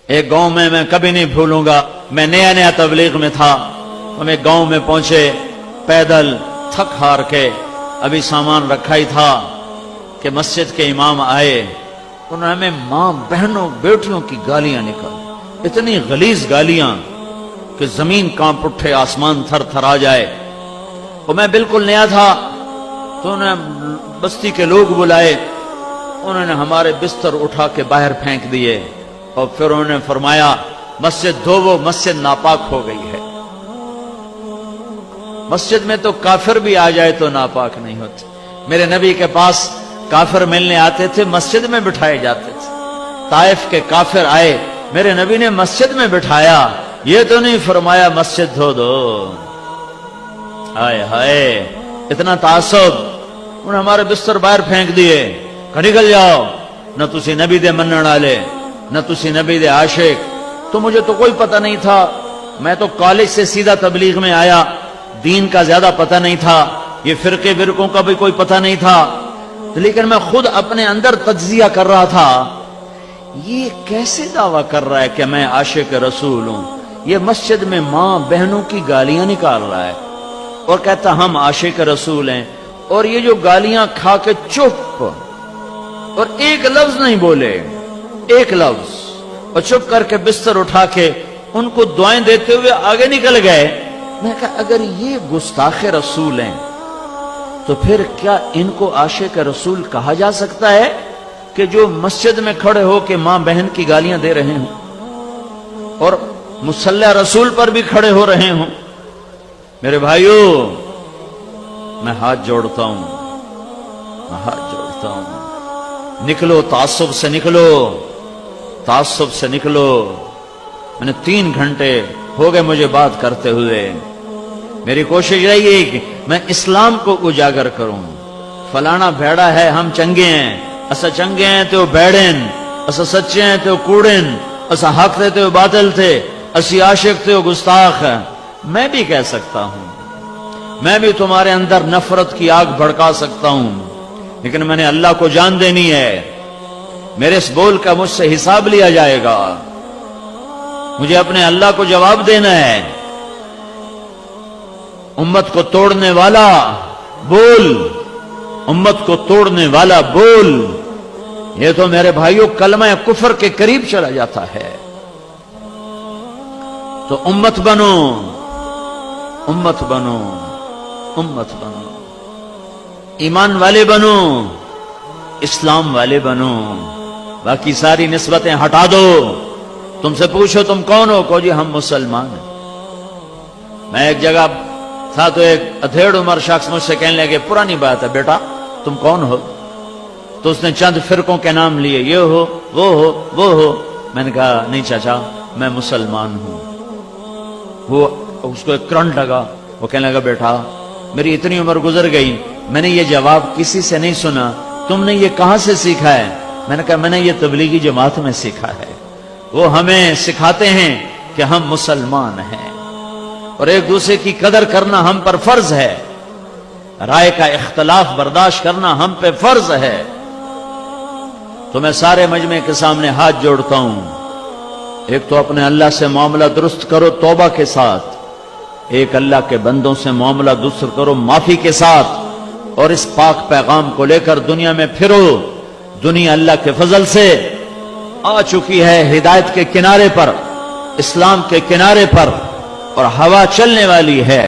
ایک گاؤں میں کبھی نہیں بھولوں گا، میں نیا نیا تبلیغ میں تھا، ہم ایک گاؤں میں پہنچے پیدل تھک ہار کے، ابھی سامان رکھا ہی تھا کہ مسجد کے امام آئے، انہوں نے ہمیں ماں بہنوں بیٹیوں کی گالیاں نکالی، اتنی غلیظ گالیاں کہ زمین کانپ اٹھے، آسمان تھر تھر آ جائے۔ اور میں بالکل نیا تھا تو انہوں نے بستی کے لوگ بلائے، انہوں نے ہمارے بستر اٹھا کے باہر پھینک دیے، اور پھر انہوں نے فرمایا مسجد دھوو، مسجد ناپاک ہو گئی ہے۔ مسجد میں تو کافر بھی آ جائے تو ناپاک نہیں ہوتے۔ میرے نبی کے پاس کافر ملنے آتے تھے، مسجد میں بٹھائے جاتے تھے۔ طائف کے کافر آئے، میرے نبی نے مسجد میں بٹھایا، یہ تو نہیں فرمایا مسجد دھو دو۔ ہائے ہائے، اتنا تعصب، انہوں نے ہمارے بستر باہر پھینک دیے کہ نکل جاؤ، نہ تسی نبی دے منن والے، نہ تسی نبی دے عاشق۔ تو مجھے تو کوئی پتہ نہیں تھا، میں تو کالج سے سیدھا تبلیغ میں آیا، دین کا زیادہ پتہ نہیں تھا، یہ فرقے برقوں کا بھی کوئی پتہ نہیں تھا، لیکن میں خود اپنے اندر تجزیہ کر رہا تھا، یہ کیسے دعویٰ کر رہا ہے کہ میں عاشق رسول ہوں؟ یہ مسجد میں ماں بہنوں کی گالیاں نکال رہا ہے اور کہتا ہم عاشق رسول ہیں، اور یہ جو گالیاں کھا کے چپ، اور ایک لفظ نہیں بولے، ایک لفظ، اور چپ کر کے بستر اٹھا کے ان کو دعائیں دیتے ہوئے آگے نکل گئے۔ میں کہا اگر یہ گستاخ رسول ہیں تو پھر کیا ان کو عاشق رسول کہا جا سکتا ہے کہ جو مسجد میں کھڑے ہو کے ماں بہن کی گالیاں دے رہے ہوں اور مصلی رسول پر بھی کھڑے ہو رہے ہوں؟ میرے بھائیو، میں ہاتھ جوڑتا ہوں، میں ہاتھ جوڑتا ہوں، نکلو تعصب سے، نکلو تعصب سے نکلو۔ میں نے 3 گھنٹے ہو گئے مجھے بات کرتے ہوئے، میری کوشش رہی ہے کہ میں اسلام کو اجاگر کروں۔ فلانا بھیڑا ہے، ہم چنگے ہیں، اسا چنگے ہیں تو بیڑن، اسا سچے ہیں تو کوڑن، اسا حق تھے تو باطل تھے، اسی عاشق تھے گستاخ۔ میں بھی کہہ سکتا ہوں، میں بھی تمہارے اندر نفرت کی آگ بھڑکا سکتا ہوں، لیکن میں نے اللہ کو جان دینی ہے، میرے اس بول کا مجھ سے حساب لیا جائے گا، مجھے اپنے اللہ کو جواب دینا ہے۔ امت کو توڑنے والا بول، امت کو توڑنے والا بول، یہ تو میرے بھائیوں کلمہ کفر کے قریب چلا جاتا ہے۔ تو امت بنو، امت بنو، امت بنو، ایمان والے بنو، اسلام والے بنو، باقی ساری نسبتیں ہٹا دو۔ تم سے پوچھو تم کون ہو، کہو جی ہم مسلمان ہیں۔ میں ایک جگہ تھا تو ایک ادھیڑ عمر شخص مجھ سے کہنے لگے پرانی بات ہے بیٹا تم کون ہو؟ تو اس نے چند فرقوں کے نام لیے، یہ ہو، وہ ہو، وہ ہو۔ میں نے کہا نہیں چاچا، میں مسلمان ہوں۔ وہ اس کو ایک کرنٹ لگا، وہ کہنے لگا بیٹا میری اتنی عمر گزر گئی، میں نے یہ جواب کسی سے نہیں سنا، تم نے یہ کہاں سے سیکھا ہے؟ میں نے کہا میں نے یہ تبلیغی جماعت میں سیکھا ہے۔ وہ ہمیں سکھاتے ہیں کہ ہم مسلمان ہیں اور ایک دوسرے کی قدر کرنا ہم پر فرض ہے، رائے کا اختلاف برداشت کرنا ہم پہ فرض ہے۔ تو میں سارے مجمع کے سامنے ہاتھ جوڑتا ہوں، ایک تو اپنے اللہ سے معاملہ درست کرو توبہ کے ساتھ، ایک اللہ کے بندوں سے معاملہ درست کرو معافی کے ساتھ، اور اس پاک پیغام کو لے کر دنیا میں پھرو۔ دنیا اللہ کے فضل سے آ چکی ہے ہدایت کے کنارے پر، اسلام کے کنارے پر، اور ہوا چلنے والی ہے۔